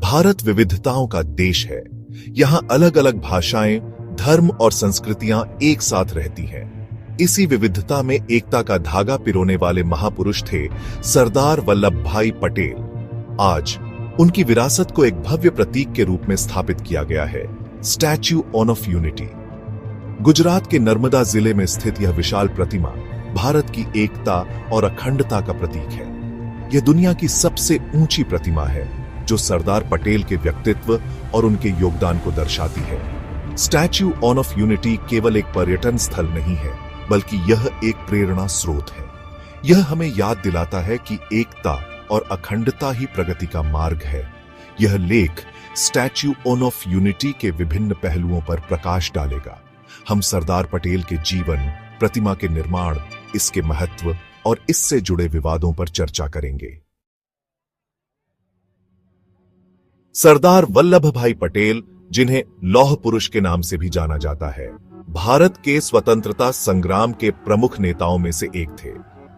भारत विविधताओं का देश है। यहाँ अलग अलग भाषाएं, धर्म और संस्कृतियां एक साथ रहती हैं। इसी विविधता में एकता का धागा पिरोने वाले महापुरुष थे सरदार वल्लभ भाई पटेल। आज उनकी विरासत को एक भव्य प्रतीक के रूप में स्थापित किया गया है, स्टैच्यू ऑफ यूनिटी। गुजरात के नर्मदा जिले में स्थित यह विशाल प्रतिमा भारत की एकता और अखंडता का प्रतीक है। यह दुनिया की सबसे ऊंची प्रतिमा है जो सरदार पटेल के व्यक्तित्व और उनके योगदान को दर्शाती है। स्टैच्यू ऑफ यूनिटी केवल एक पर्यटन स्थल नहीं है, बल्कि यह एक प्रेरणा स्रोत है। यह हमें याद दिलाता है कि एकता और अखंडता ही प्रगति का मार्ग है। यह लेख स्टैच्यू ऑफ यूनिटी के विभिन्न पहलुओं पर प्रकाश डालेगा। हम सरदार पटेल के जीवन, प्रतिमा के निर्माण, इसके महत्व और इससे जुड़े विवादों पर चर्चा करेंगे। सरदार वल्लभ भाई पटेल, जिन्हें लौह पुरुष के नाम से भी जाना जाता है, भारत के स्वतंत्रता संग्राम के प्रमुख नेताओं में से एक थे।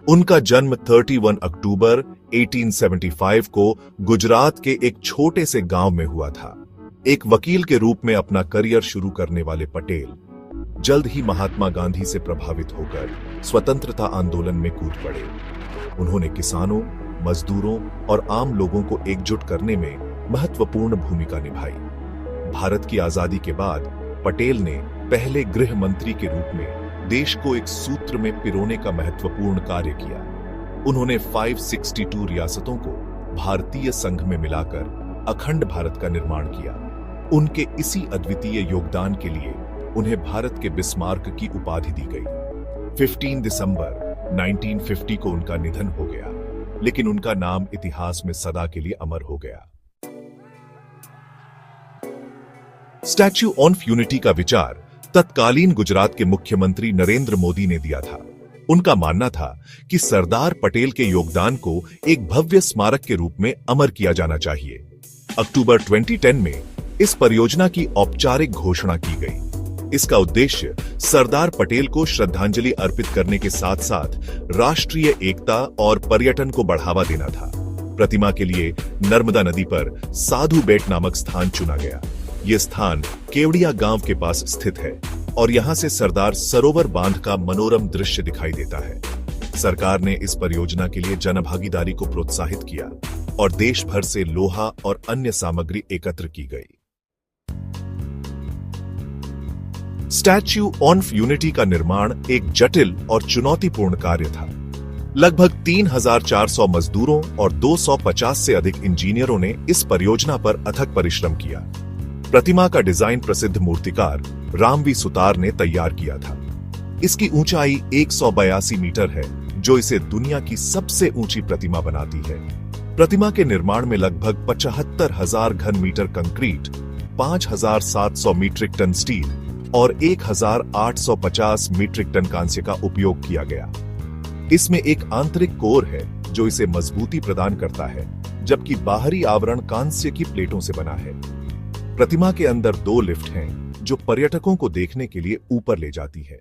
उनका जन्म 31 अक्टूबर 1875 को गुजरात के एक छोटे से गांव में हुआ था। एक वकील के रूप में अपना करियर शुरू करने वाले पटेल जल्द ही महात्मा गांधी से प्रभावित होकर स्वतंत्रता आंदोलन में कूद पड़े। उन्होंने किसानों, मजदूरों और आम लोगों को एकजुट करने में महत्वपूर्ण भूमिका निभाई। भारत की आजादी के बाद पटेल ने पहले गृह मंत्री के रूप में देश को एक सूत्र में पिरोने का महत्वपूर्ण कार्य किया। उन्होंने 562 रियासतों को भारतीय संघ में मिलाकर अखंड भारत का निर्माण किया। उनके इसी अद्वितीय योगदान के लिए उन्हें भारत के बिस्मार्क की उपाधि दी गई। 15 दिसंबर 1950 को उनका निधन हो गया, लेकिन उनका नाम इतिहास में सदा के लिए अमर हो गया। स्टैच्यू ऑफ यूनिटी का विचार तत्कालीन गुजरात के मुख्यमंत्री नरेंद्र मोदी ने दिया था। उनका मानना था कि सरदार पटेल के योगदान को एक भव्य स्मारक के रूप में अमर किया जाना चाहिए। अक्टूबर 2010 में इस परियोजना की औपचारिक घोषणा की गई। इसका उद्देश्य सरदार पटेल को श्रद्धांजलि अर्पित करने के साथ साथ राष्ट्रीय एकता और पर्यटन को बढ़ावा देना था। प्रतिमा के लिए नर्मदा नदी पर साधु बेट नामक स्थान चुना गया। यह स्थान केवड़िया गांव के पास स्थित है और यहां से सरदार सरोवर बांध का मनोरम दृश्य दिखाई देता है। सरकार ने इस परियोजना के लिए जनभागीदारी को प्रोत्साहित किया और देश भर से लोहा और अन्य सामग्री एकत्र की गई। स्टैच्यू ऑफ यूनिटी का निर्माण एक जटिल और चुनौतीपूर्ण कार्य था। लगभग 3400 मजदूरों और 250 से अधिक इंजीनियरों ने इस परियोजना पर अथक परिश्रम किया। प्रतिमा का डिजाइन प्रसिद्ध मूर्तिकार रामवी सुतार ने तैयार किया था। इसकी ऊंचाई 182 मीटर है, जो इसे दुनिया की सबसे ऊंची प्रतिमा बनाती है। प्रतिमा के निर्माण में लगभग 75,000 घन metre concrete, 5,700 metric ton steel और 1,850 मीट्रिक टन कांस्य का उपयोग किया गया। इसमें एक आंतरिक कोर है जो इसे मजबूती प्रदान करता है, जबकि बाहरी आवरण कांस्य की प्लेटों से बना है। प्रतिमा के अंदर 2 लिफ्ट हैं जो पर्यटकों को देखने के लिए ऊपर ले जाती है।